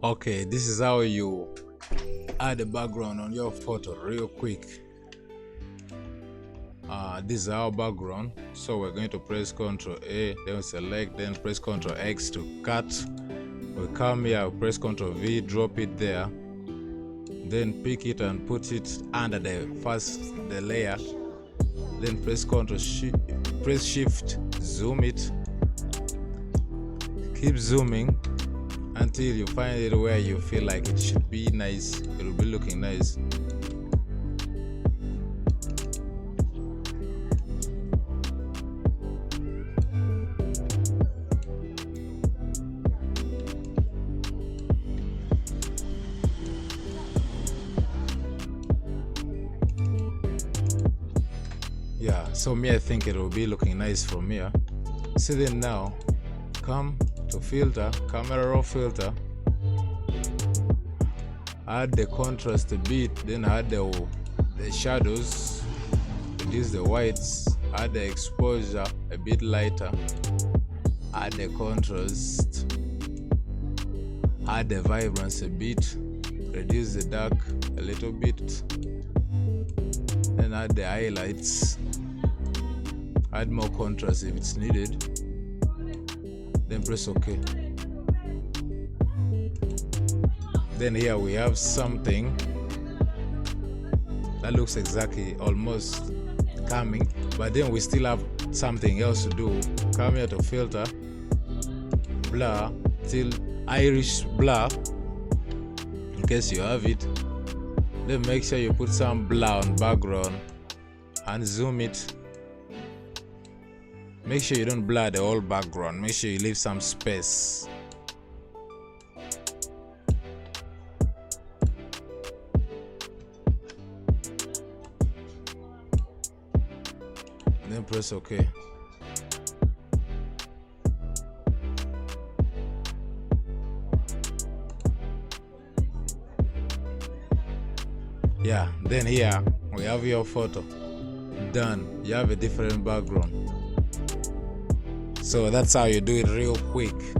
Okay, this is how you add a background on your photo real quick. This is our background, so we're going to press Ctrl A, then we select, then press Ctrl X to cut. We come here, we press Ctrl V, drop it there, then pick it and put it under the layer, then press press Shift, zoom it, keep zooming until you find it where you feel like it should be nice. It will be looking nice. Yeah, so I think it will be looking nice from here. So then now come to filter, camera raw filter, add the contrast a bit, then add the shadows, reduce the whites, add the exposure a bit lighter, add the contrast, add the vibrance a bit, reduce the dark a little bit, then add the highlights, add more contrast if it's needed, then press OK. Then here we have something that looks exactly almost coming, but then we still have something else to do. Come here to filter, blur till Irish blur in case you have it. Then make sure you put some blur on background and zoom it. Make sure you don't blur the whole background, make sure you leave some space. Then press OK. Yeah, then here we have your photo done. You have a different background. So that's how you do it real quick.